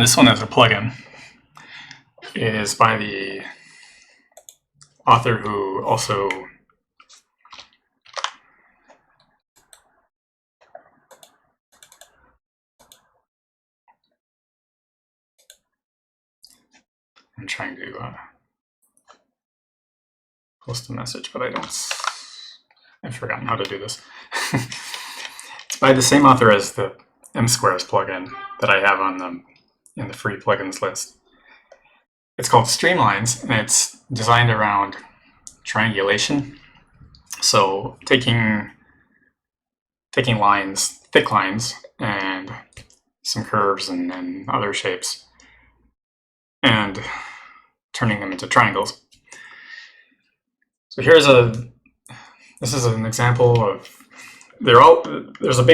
this one is a plugin. It is by the author who also I'm trying to post a message, but I've forgotten how to do this. It's by the same author as the M-Squares plugin that I have on in the free plugins list. It's called Streamlines, and it's designed around triangulation. So taking lines, thick lines, and some curves and other shapes, and turning them into triangles. So this is an example of, there's a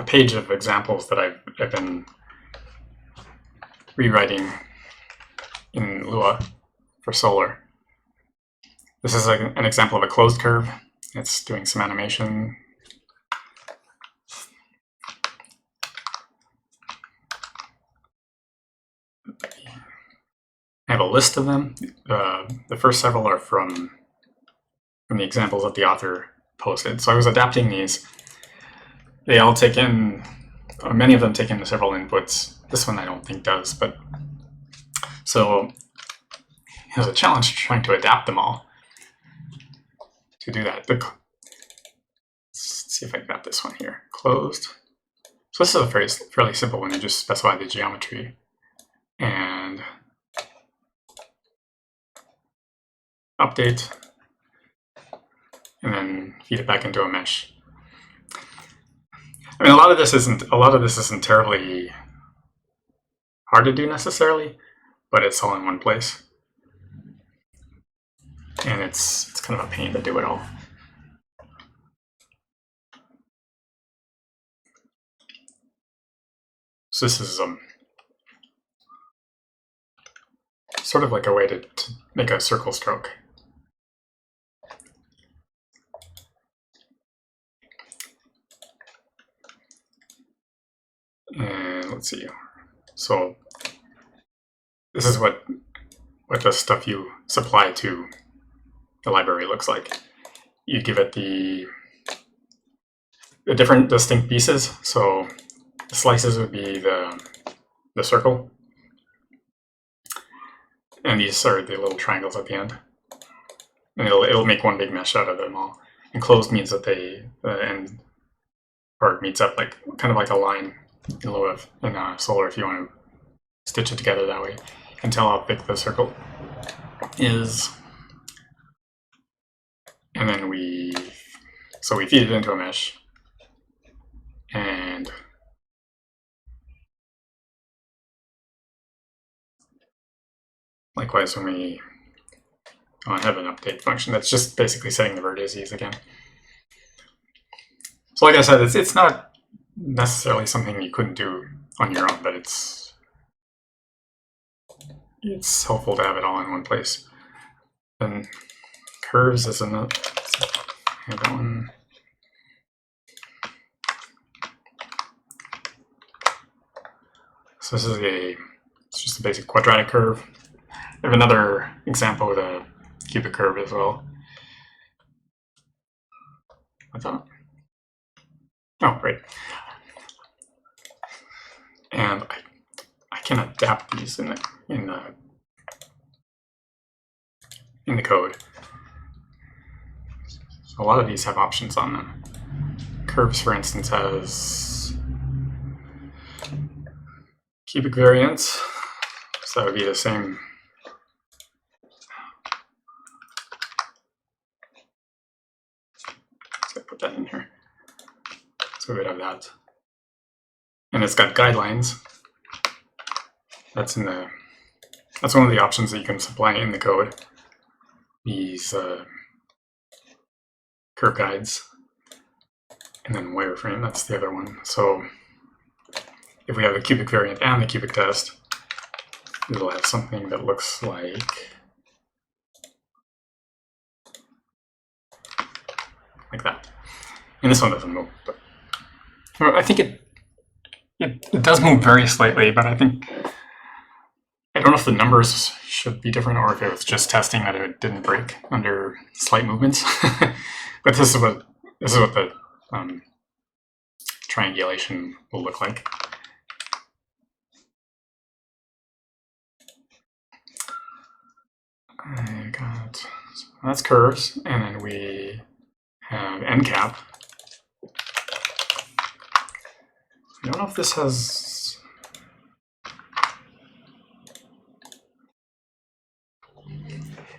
page of examples that I've been rewriting in Lua for Solar. This is an example of a closed curve. It's doing some animation. I have a list of them. The first several are from the examples that the author posted. So I was adapting these. They all take in, many of them take in several inputs. This one I don't think does, but so it was a challenge trying to adapt them all to do that. Let's see if I got this one here. Closed. So this is a fairly simple one. You just specify the geometry and update, and then feed it back into a mesh. I mean, a lot of this isn't terribly hard to do necessarily, but it's all in one place, and it's kind of a pain to do it all. So this is sort of like a way to make a circle stroke. And let's see. So this is what the stuff you supply to the library looks like. You give it the different distinct pieces. So the slices would be the circle, and these are the little triangles at the end. And it'll make one big mesh out of them all. And closed means that the end part meets up like kind of like a line in Lua in Solar if you want to stitch it together that way. You can tell how thick the circle is. And then we feed it into a mesh. And likewise, when we have an update function, that's just basically setting the vertices again. So like I said, it's not necessarily something you couldn't do on your own, but it's helpful to have it all in one place. And curves is another. That one. So this is it's just a basic quadratic curve. I have another example with a cubic curve as well. What's that? Oh, great. And I can adapt these in the code. So a lot of these have options on them. Curves, for instance, has cubic variants. So that would be the same. So I put that in here. So we would have that. And it's got guidelines. That's one of the options that you can supply in the code. These curve guides. And then wireframe, that's the other one. So if we have the cubic variant and the cubic test, it'll have something that looks like that. And this one doesn't move, but I think it does move very slightly, but I think, I don't know if the numbers should be different or if it was just testing that it didn't break under slight movements. But this is what the triangulation will look like. I got, so that's curves, and then we have end cap. I don't know if this has,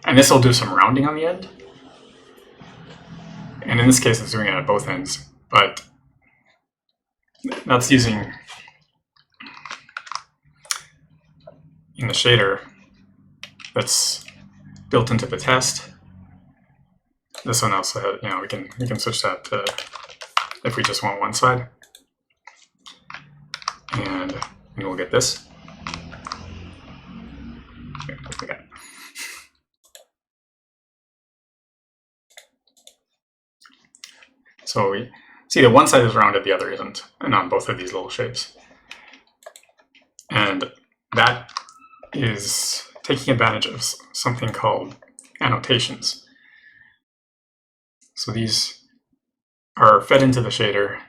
and this will do some rounding on the end. And in this case, it's doing it at both ends, but that's using, in the shader that's built into the test. This one also has, you know, we can switch that to if we just want one side, and we'll get this. Okay. So we see that one side is rounded, the other isn't, and on both of these little shapes. And that is taking advantage of something called annotations. So these are fed into the shader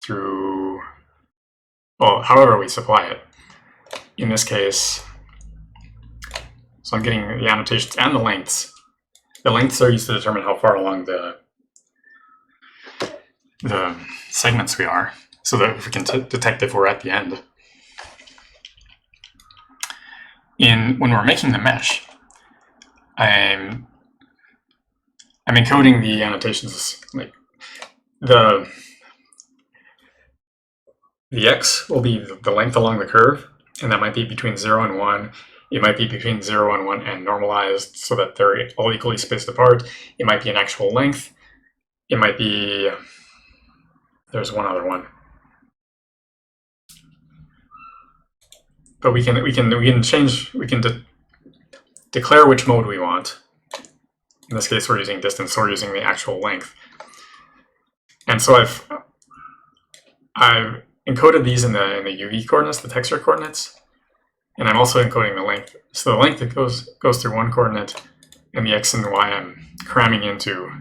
through, well, however we supply it. In this case, so I'm getting the annotations and the lengths. The lengths are used to determine how far along the segments we are, so that we can detect if we're at the end. When we're making the mesh, I'm encoding the annotations, like the x will be the length along the curve, and that might be between 0 and 1. It might be between 0 and 1 and normalized so that they're all equally spaced apart. It might be an actual length. It might be, there's one other one. But we can declare which mode we want. In this case, we're using distance, so we're using the actual length. And so I've encoded these in the UV coordinates, the texture coordinates, and I'm also encoding the length. So the length that goes through one coordinate, and the x and the y I'm cramming into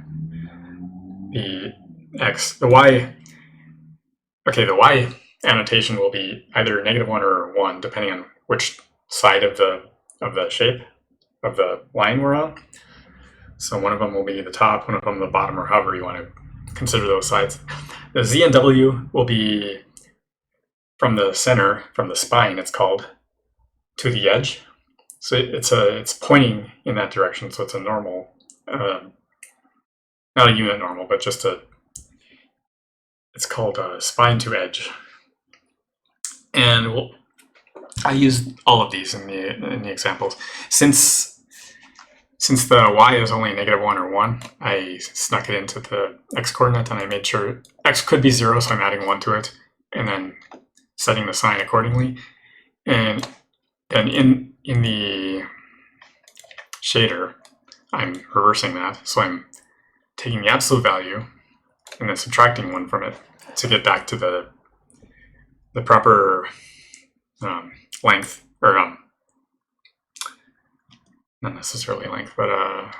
the x. The y, okay, the y annotation will be either -1 or 1, depending on which side of the shape of the line we're on. So one of them will be the top, one of them the bottom, or however you want to consider those sides. The z and w will be from the center, from the spine, it's called, to the edge. So it's pointing in that direction. So it's a normal, not a unit normal, but just it's called spine to edge. And I used all of these in the examples. Since the y is only -1 or 1, I snuck it into the x coordinate, and I made sure x could be 0, so I'm adding 1 to it, and then setting the sign accordingly. And then in the shader, I'm reversing that. So I'm taking the absolute value and then subtracting 1 from it to get back to the proper length, or not necessarily length, but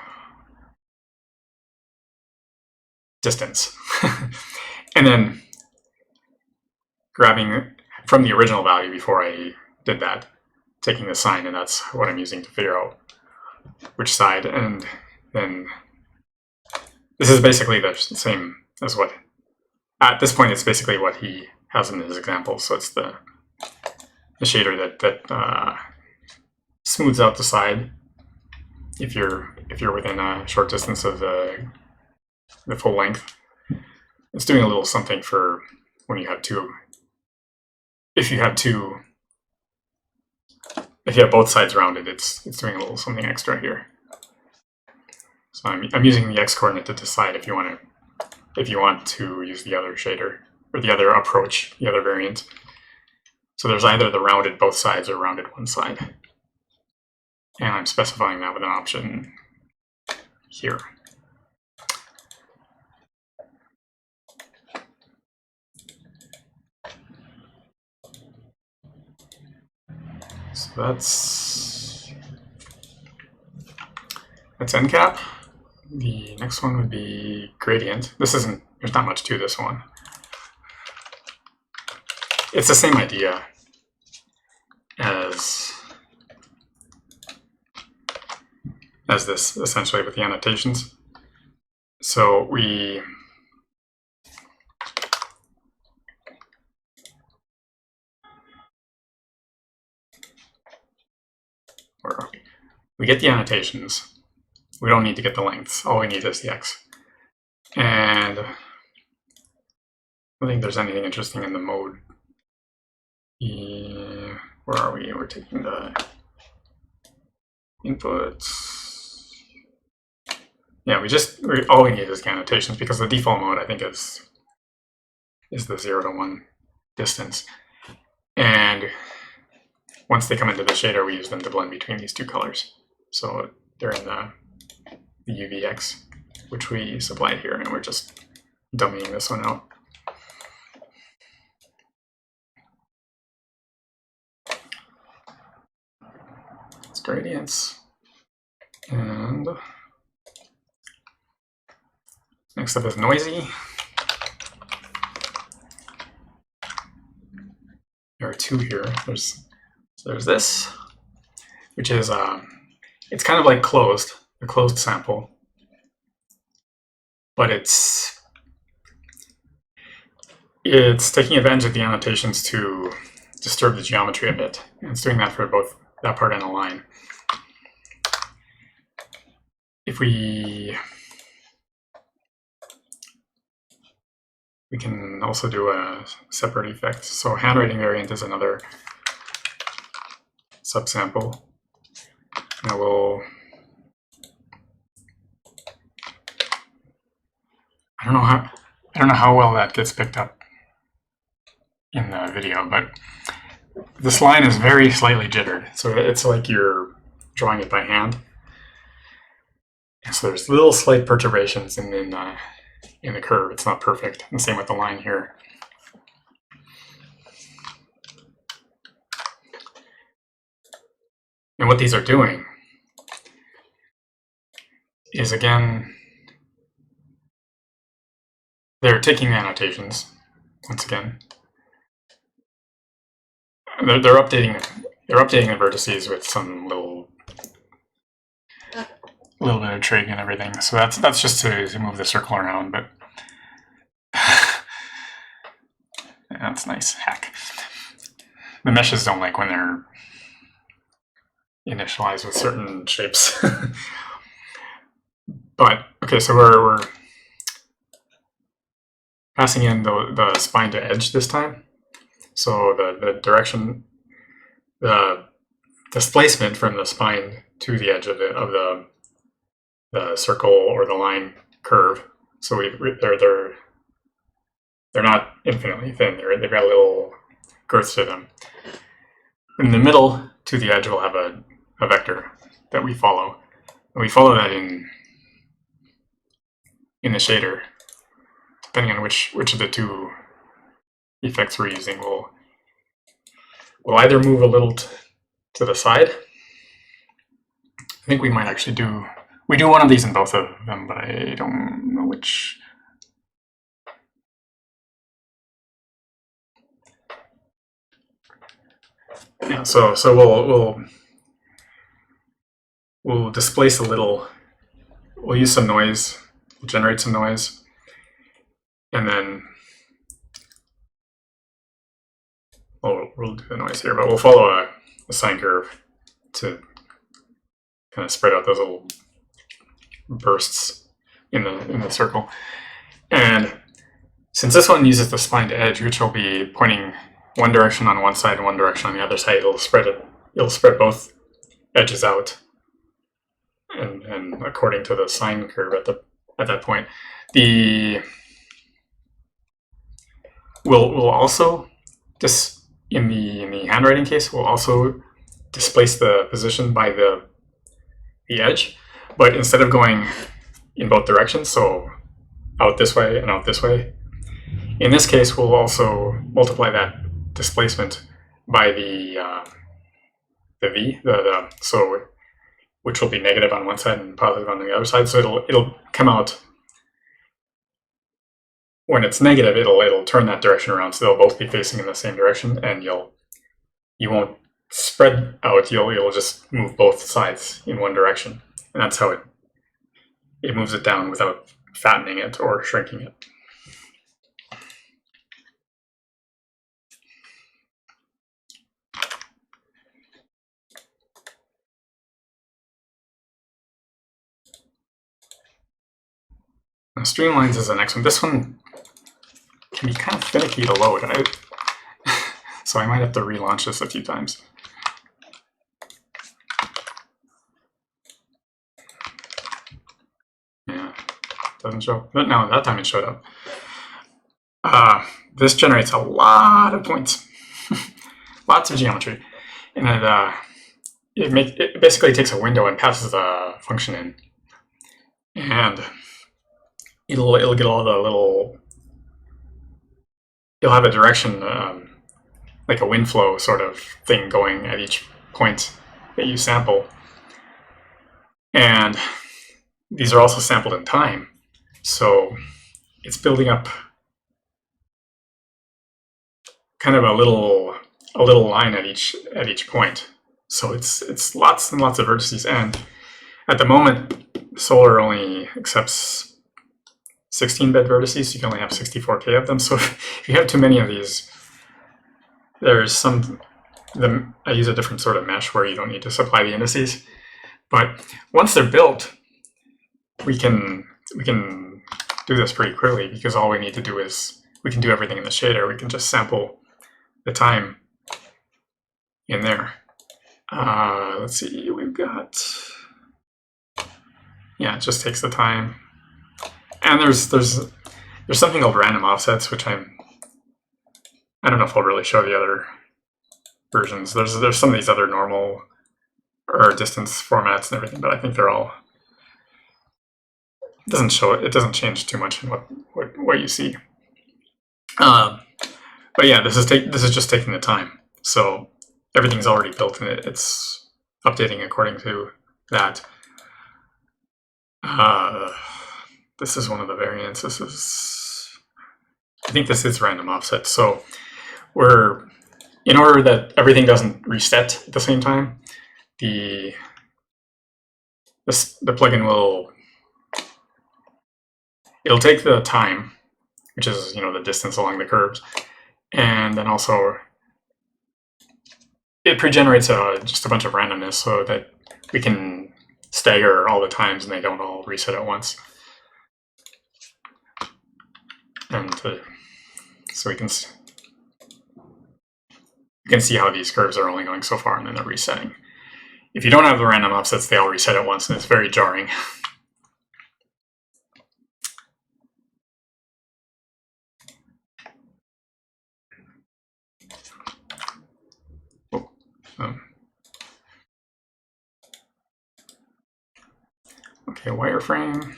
distance. And then grabbing from the original value before I did that, taking the sign, and that's what I'm using to figure out which side. And then this is basically the same as what, at this point, it's basically what he has in his example. So it's the shader that smooths out the side if you're within a short distance of the full length. It's doing a little something for when you have two. If you have both sides rounded, it's doing a little something extra here. So I'm using the x coordinate to decide if you want to use the other shader or the other approach, the other variant. So there's either the rounded both sides or rounded one side. And I'm specifying that with an option here. So that's end cap. The next one would be gradient. There's not much to this one. It's the same idea as this, essentially, with the annotations. So we get the annotations. We don't need to get the lengths. All we need is the x. And I don't think there's anything interesting in the mode. Where are we? We're taking the inputs. Yeah, all we need is the annotations, because the default mode, I think, is the 0 to 1 distance. And once they come into the shader, we use them to blend between these two colors. So they're in the UVX, which we supplied here, and we're just dummying this one out. It's gradients. And next up is noisy. There are two here. There's this, which is it's kind of like a closed sample, but it's taking advantage of the annotations to disturb the geometry a bit, and it's doing that for both that part and a line. If we can also do a separate effect. So handwriting variant is another subsample. And I don't know how well that gets picked up in the video, but this line is very slightly jittered. So it's like you're drawing it by hand. And so there's little slight perturbations in the curve. It's not perfect. And same with the line here. And what these are doing is, again, they're taking the annotations once again. They're updating the vertices with some little bit of trig and everything. So that's just to move the circle around, but that's nice hack. The meshes don't like when they're initialized with certain shapes. But okay, so we're passing in the spine to edge this time. So the direction, the displacement from the spine to the edge of the circle or the line curve. So they're not infinitely thin. They've got a little girth to them. In the middle to the edge, we'll have a vector that we follow, and we follow that in the shader. Depending on which of the two effects we're using, we'll either move a little to the side. I think we might actually do one of these in both of them, but I don't know which. Yeah, so we'll displace a little. We'll use some noise. We'll generate some noise, and then we'll do the noise here, but we'll follow a sine curve to kind of spread out those little bursts in the circle. And since this one uses the spine to edge, which will be pointing one direction on one side and one direction on the other side, it'll spread both edges out, and according to the sine curve at that point, we'll also in the handwriting case, we'll also displace the position by the edge, but instead of going in both directions, so out this way and out this way, in this case we'll also multiply that displacement by the the V, so which will be negative on one side and positive on the other side. So it'll come out when it's negative. It'll turn that direction around, so they'll both be facing in the same direction, and you won't spread out. You'll just move both sides in one direction, and that's how it moves it down without fattening it or shrinking it. Now, streamlines is the next one. This one can be kind of finicky to load, so I might have to relaunch this a few times. Yeah, doesn't show up. But no, that time it showed up. This generates a lot of points, lots of geometry, and it basically takes a window and passes a function in, and it'll get all the little. You'll have a direction, like a wind flow sort of thing going at each point that you sample, and these are also sampled in time, so it's building up kind of a little line at each point. So it's lots and lots of vertices, and at the moment, Solar only accepts 16-bit vertices. You can only have 64K of them. So if you have too many of these, there's I use a different sort of mesh where you don't need to supply the indices. But once they're built, we can do this pretty quickly, because all we need to do is we can do everything in the shader. We can just sample the time in there. Let's see, we've got, yeah, it just takes the time. And there's something called random offsets, which I don't know if I'll really show the other versions. There's some of these other normal or distance formats and everything, but I think they're all, it doesn't change too much in what you see. But yeah, this is just taking the time. So everything's already built in it. It's updating according to that. This is one of the variants. I think this is random offset. So in order that everything doesn't reset at the same time, the plugin it'll take the time, which is the distance along the curves, and then also it pre-generates just a bunch of randomness so that we can stagger all the times and they don't all reset at once. And so we can see how these curves are only going so far and then they're resetting. If you don't have the random offsets, they all reset at once, and it's very jarring. Okay, wireframe.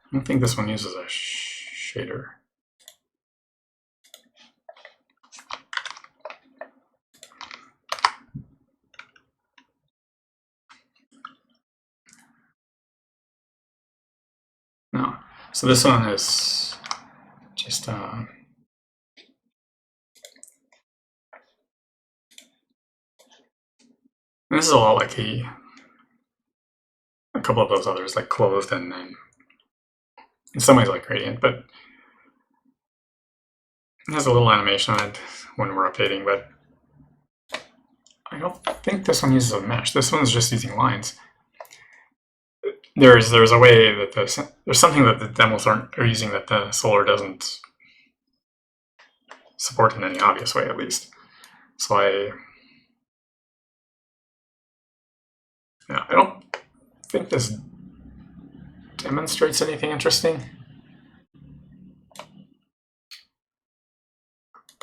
I don't think this one uses a shader. No. So this one is just this is a lot like a couple of those others, like closed and then in some ways like gradient, but it has a little animation on it when we're updating, but I don't think this one uses a mesh. This one's just using lines. There's a way that there's something that the demos are using that the Solar doesn't support in any obvious way, at least. So I don't think this demonstrates anything interesting,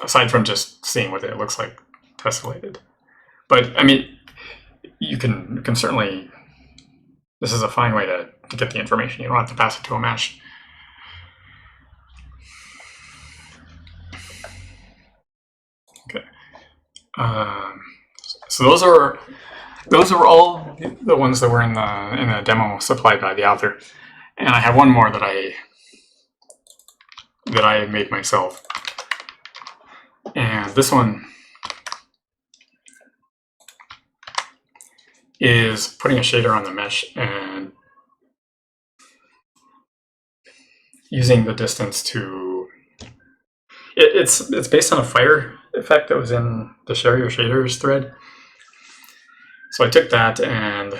aside from just seeing what it looks like tessellated. But I mean, you can certainly, this is a fine way to get the information. You don't have to pass it to a mesh. So those are all the ones that were in the demo supplied by the author, and I have one more that I made myself, and this one is putting a shader on the mesh and using the distance to. It's based on a fire effect that was in the Share Your Shaders thread. So I took that, and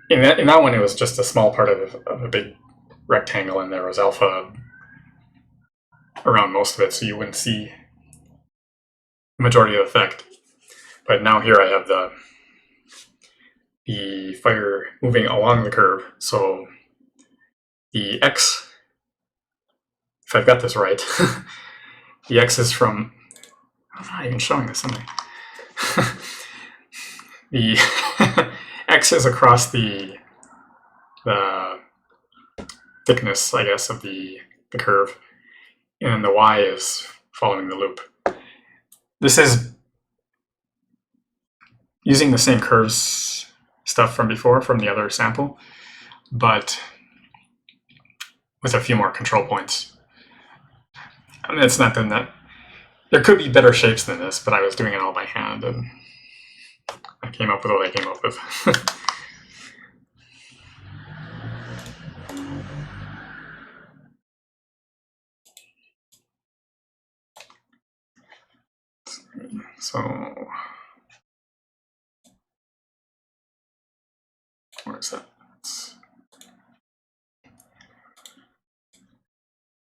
in that one, it was just a small part of a big rectangle, and there was alpha around most of it, so you wouldn't see the majority of the effect. But now here I have the fire moving along the curve, so the X, if I've got this right, the X is from, I'm not even showing this, am I? The X is across the thickness, I guess, of the curve, and the Y is following the loop. This is using the same curves stuff from before, from the other sample, but with a few more control points. I mean, it's not that there could be better shapes than this, but I was doing it all by hand, and I came up with what I came up with. So, where is that?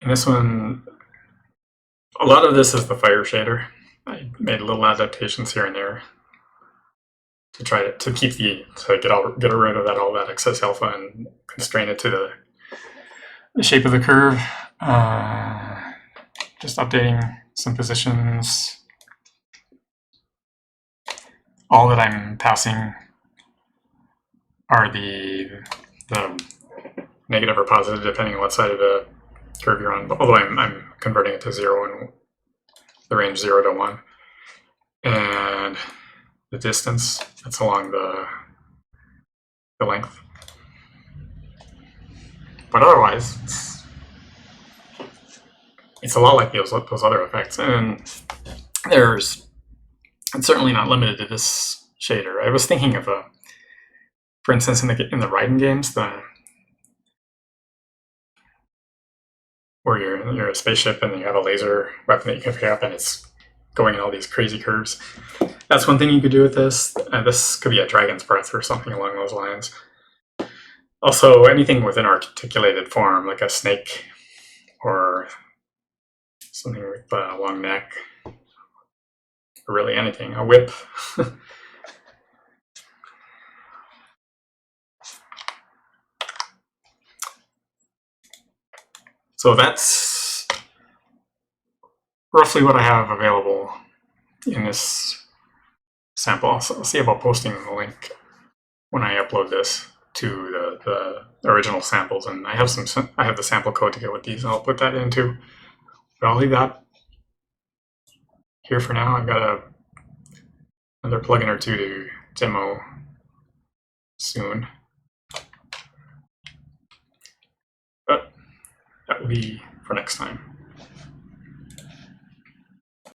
And this one, a lot of this is the fire shader. I made little adaptations here and there to try to keep get rid of all that excess alpha and constrain it to the shape of the curve. Just updating some positions. All that I'm passing are the negative or positive, depending on what side of the curve you're on. Although I'm converting it to 0 and the range 0 to 1, and the distance that's along the length. But otherwise, it's a lot like those other effects, and it's certainly not limited to this shader. I was thinking of for instance, in the Raiden games, where you're a spaceship and you have a laser weapon that you can pick up, and it's going in all these crazy curves. That's one thing you could do with this. This could be a dragon's breath or something along those lines. Also, anything with an articulated form, like a snake or something with a long neck, or really anything, a whip. So that's roughly what I have available in this sample. I'll see about posting the link when I upload this to the original samples, and I have the sample code to go with these, and I'll put that in too. But I'll leave that here for now. I've got another plugin or two to demo soon. But that will be for next time.